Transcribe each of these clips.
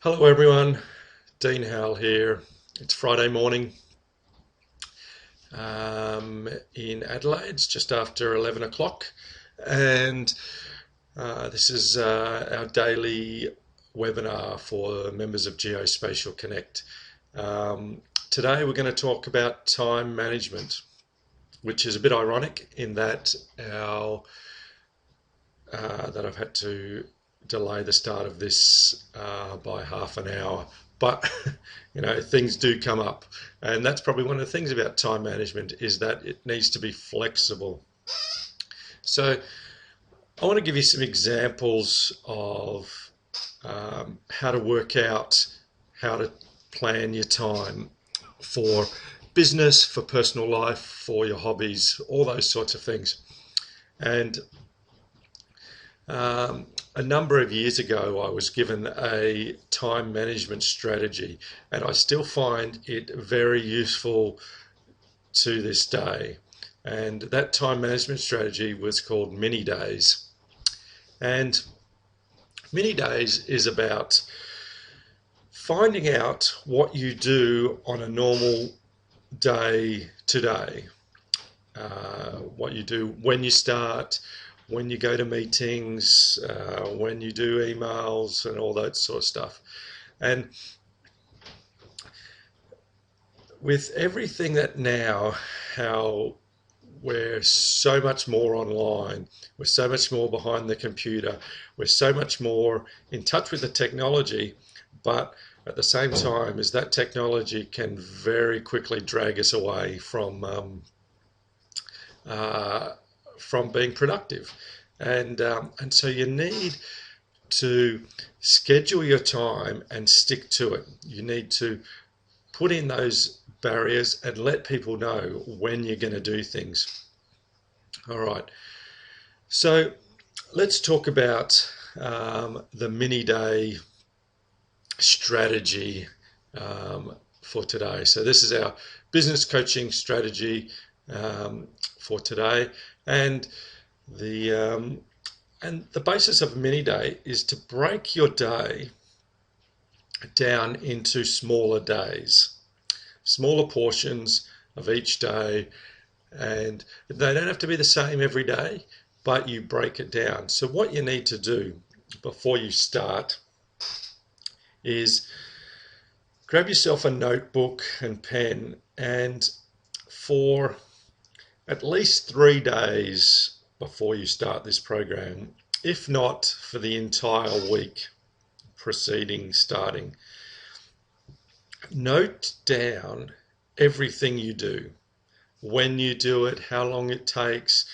Hello everyone, Dean Howell here. It's Friday morning in Adelaide. It's just after 11 o'clock, and this is our daily webinar for members of GeoSpatial Connect. Today we're going to talk about time management, which is a bit ironic in that that I've had to delay the start of this by half an hour. But things do come up, and that's probably one of the things about time management is that it needs to be flexible. So I want to give you some examples of how to work out how to plan your time for business, for personal life, for your hobbies, all those sorts of things. And a number of years ago, I was given a time management strategy, and I still find it very useful to this day. And that time management strategy was called Mini Days. And Mini Days is about finding out what you do on a normal day today, what you do when you start, when you go to meetings, when you do emails and all that sort of stuff. And with everything that now, how we're so much more online, we're so much more behind the computer, we're so much more in touch with the technology, but at the same time as that technology can very quickly drag us away from being productive. And so you need to schedule your time and stick to it. You need to put in those barriers and let people know when you're going to do things. All right, so let's talk about the mini day strategy for today. So this is our business coaching strategy for today, and the basis of a mini day is to break your day down into smaller days, smaller portions of each day, and they don't have to be the same every day, but you break it down. So what you need to do before you start is grab yourself a notebook and pen, and for at least 3 days before you start this program, if not for the entire week preceding starting, note down everything you do, when you do it, how long it takes,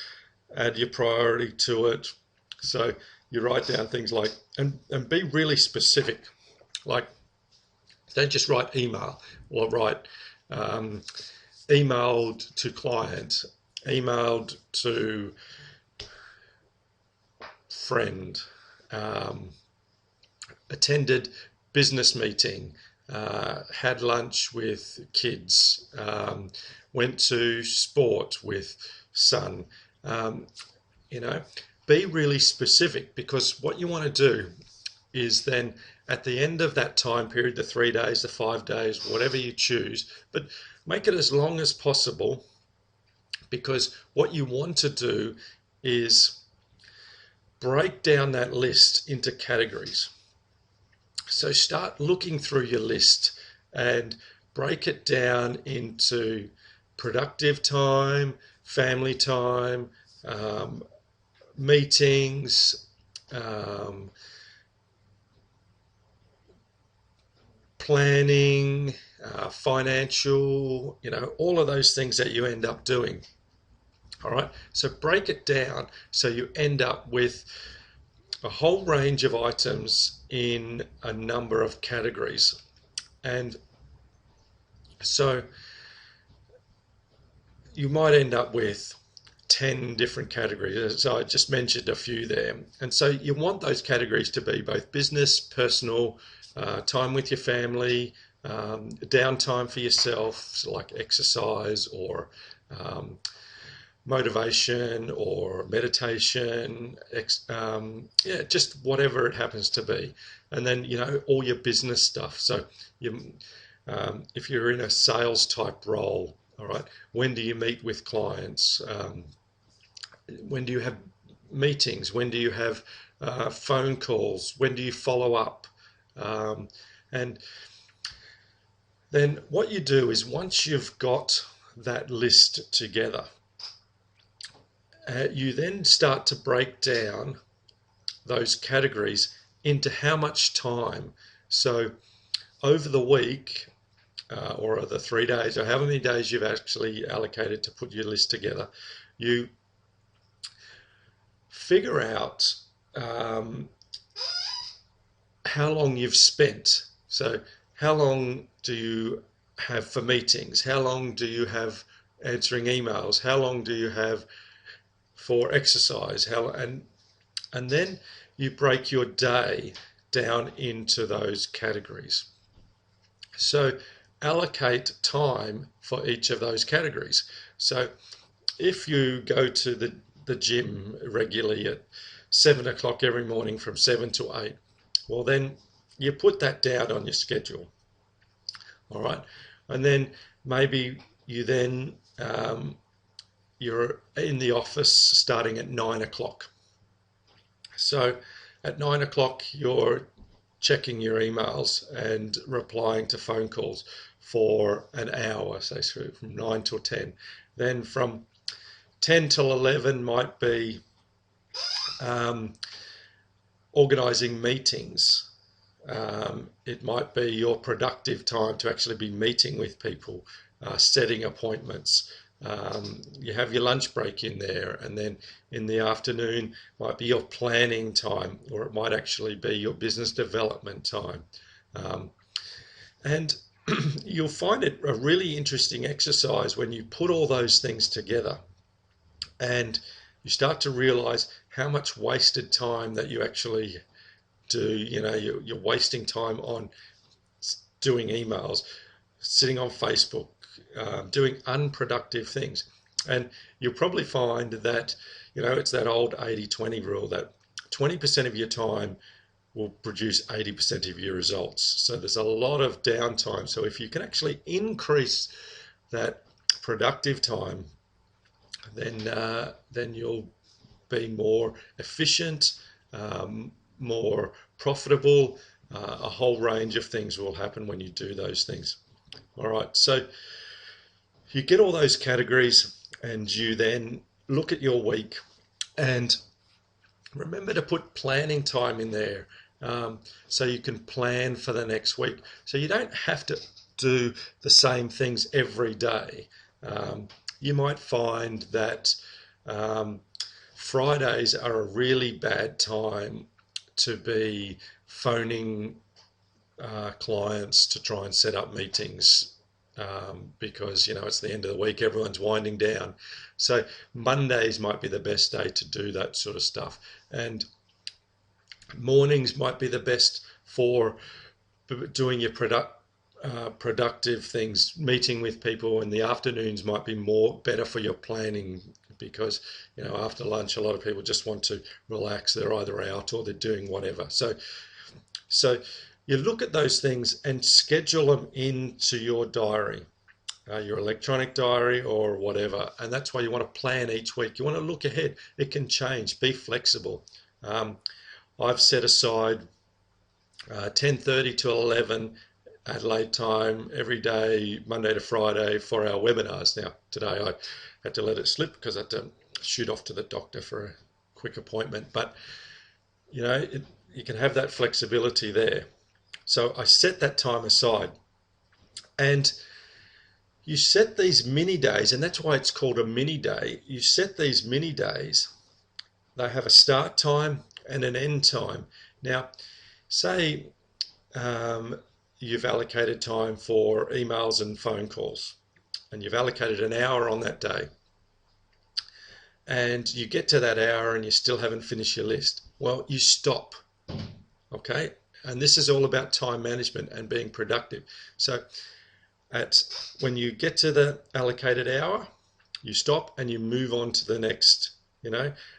add your priority to it. So you write down things like, and be really specific, like don't just write email or write emailed to client, emailed to friend, attended business meeting, had lunch with kids, went to sport with son. Be really specific, because what you want to do is then at the end of that time period, the 3 days, the 5 days, whatever you choose, but make it as long as possible, because what you want to do is break down that list into categories. So start looking through your list and break it down into productive time, family time, meetings, planning, financial, all of those things that you end up doing. All right, so break it down so you end up with a whole range of items in a number of categories. And so you might end up with 10 different categories. So I just mentioned a few there. And so you want those categories to be both business, personal, time with your family, downtime for yourself, so like exercise or motivation or meditation, yeah, just whatever it happens to be. And then, all your business stuff. So if you're in a sales type role, all right, when do you meet with clients? When do you have meetings? When do you have phone calls? When do you follow up? And then what you do is, once you've got that list together, you then start to break down those categories into how much time. So over the week, or the 3 days, or however many days you've actually allocated to put your list together, you figure out how long you've spent. So how long do you have for meetings? How long do you have answering emails? How long do you have for exercise? And then you break your day down into those categories. So allocate time for each of those categories. So if you go to the gym regularly at 7 o'clock every morning from 7 to 8, well, then you put that down on your schedule. All right. And then maybe you then you're in the office starting at 9 o'clock. So at 9 o'clock, you're checking your emails and replying to phone calls for an hour, say from 9 till 10. Then from 10 till 11 might be organising meetings. It might be your productive time to actually be meeting with people, setting appointments. You have your lunch break in there, and then in the afternoon might be your planning time, or it might actually be your business development time. And you'll find it a really interesting exercise when you put all those things together, and you start to realize how much wasted time that you actually do. You're wasting time on doing emails, sitting on Facebook, doing unproductive things. And you'll probably find that, it's that old 80-20 rule, that 20% of your time will produce 80% of your results. So there's a lot of downtime. So if you can actually increase that productive time, then you'll be more efficient, more profitable. A whole range of things will happen when you do those things. All right, so you get all those categories, and you then look at your week, and remember to put planning time in there, so you can plan for the next week. So you don't have to do the same things every day. You might find that Fridays are a really bad time to be phoning clients to try and set up meetings, because it's the end of the week, everyone's winding down. So Mondays might be the best day to do that sort of stuff, and mornings might be the best for doing your productive things, meeting with people, and the afternoons might be better for your planning, because after lunch a lot of people just want to relax. They're either out or they're doing whatever. So you look at those things and schedule them into your diary, your electronic diary or whatever. And that's why you want to plan each week. You want to look ahead. It can change. Be flexible. I've set aside 10:30 to 11 Adelaide time every day, Monday to Friday, for our webinars. Now, today I had to let it slip because I had to shoot off to the doctor for a quick appointment. But, you can have that flexibility there. So I set that time aside, and you set these mini days, and that's why it's called a mini day. You set these mini days. They have a start time and an end time. Now, say you've allocated time for emails and phone calls, and you've allocated an hour on that day, and you get to that hour and you still haven't finished your list. Well, you stop, okay? And this is all about time management and being productive. So when you get to the allocated hour, You stop and you move on to the next.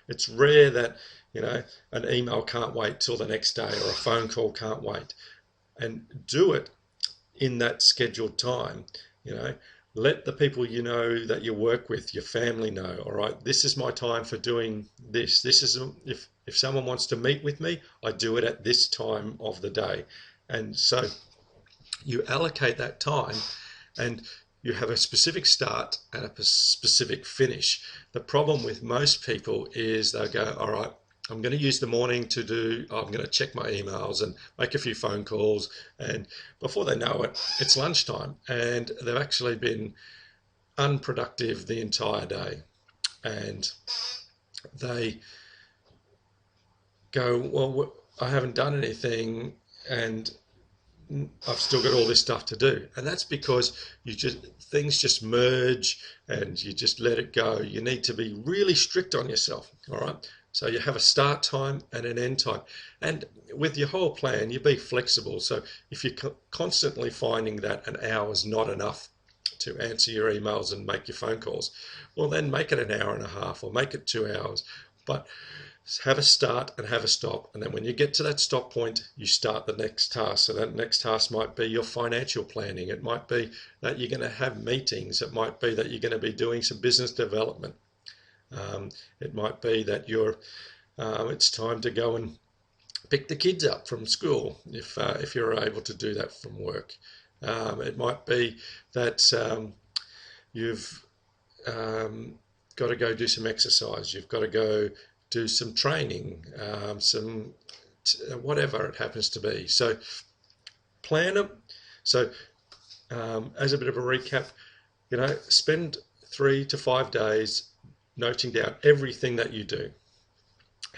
It's rare that, an email can't wait till the next day or a phone call can't wait. And do it in that scheduled time. Let the people that you work with, your family know, all right, this is my time for doing this. This is, if someone wants to meet with me, I do it at this time of the day. And so you allocate that time, and you have a specific start and a specific finish. The problem with most people is they'll go, all right, I'm going to use the morning I'm going to check my emails and make a few phone calls. And before they know it, it's lunchtime and they've actually been unproductive the entire day. And they go, well, I haven't done anything and I've still got all this stuff to do. And that's because things just merge and you just let it go. You need to be really strict on yourself, all right? So you have a start time and an end time. And with your whole plan, you be flexible. So if you're constantly finding that an hour is not enough to answer your emails and make your phone calls, well, then make it an hour and a half or make it 2 hours. But have a start and have a stop. And then when you get to that stop point, you start the next task. So that next task might be your financial planning. It might be that you're going to have meetings. It might be that you're going to be doing some business development. It might be that it's time to go and pick the kids up from school if you're able to do that from work. It might be that you've got to go do some exercise. You've got to go do some training, whatever it happens to be. So plan it. So as a bit of a recap, spend 3 to 5 days noting down everything that you do,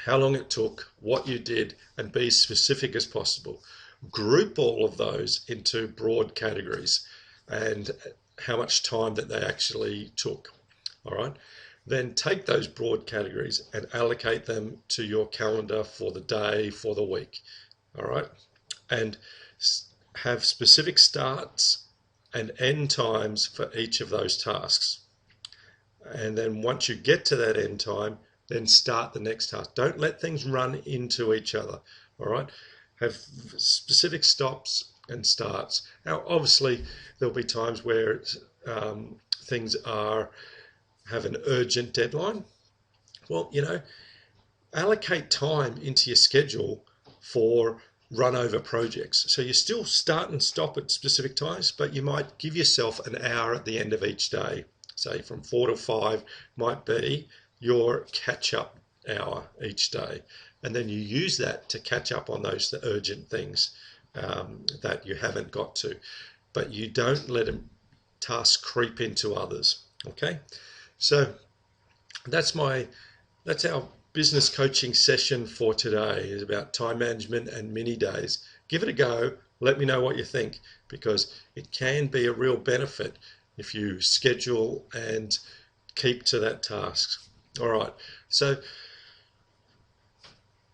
how long it took, what you did, and be as specific as possible. Group all of those into broad categories and how much time that they actually took. All right. Then take those broad categories and allocate them to your calendar for the day, for the week. All right. And have specific starts and end times for each of those tasks. And then once you get to that end time, then start the next task. Don't let things run into each other. All right. Have specific stops and starts. Now, obviously, there'll be times where things have an urgent deadline. Well, allocate time into your schedule for run over projects. So you still start and stop at specific times, but you might give yourself an hour at the end of each day. Say from 4 to 5 might be your catch-up hour each day. And then you use that to catch up on those urgent things that you haven't got to. But you don't let them tasks creep into others. Okay? So that's our business coaching session for today. Is about time management and mini days. Give it a go. Let me know what you think, because it can be a real benefit if you schedule and keep to that task. All right. So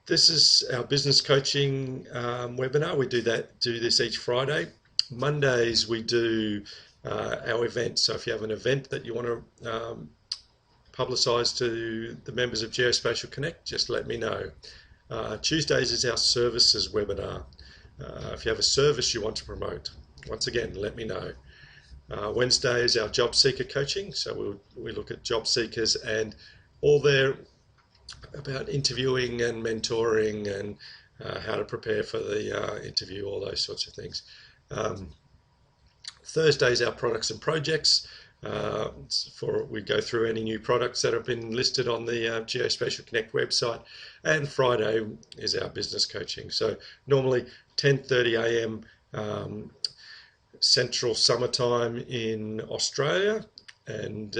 this is our business coaching webinar. We do this each Friday. Mondays we do our event. So if you have an event that you want to publicize to the members of GeoSpatial Connect, just let me know. Tuesdays is our services webinar. If you have a service you want to promote, once again, let me know. Wednesday is our job seeker coaching. So we look at job seekers and all their about interviewing and mentoring and how to prepare for the interview, all those sorts of things. Thursday is our products and projects. We go through any new products that have been listed on the GeoSpatial Connect website. And Friday is our business coaching. So normally 10:30 a.m. Central summertime in Australia, and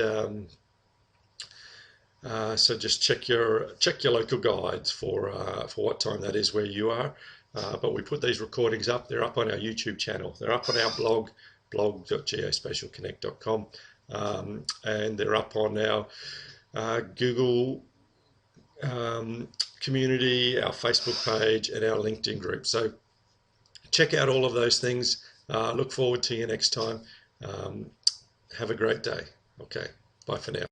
so just check your local guides for what time that is where you are. But we put these recordings up. They're up on our YouTube channel. They're up on our blog.geospatialconnect.com, and they're up on our Google community, our Facebook page, and our LinkedIn group. So check out all of those things. Look forward to you next time. Have a great day. Okay, bye for now.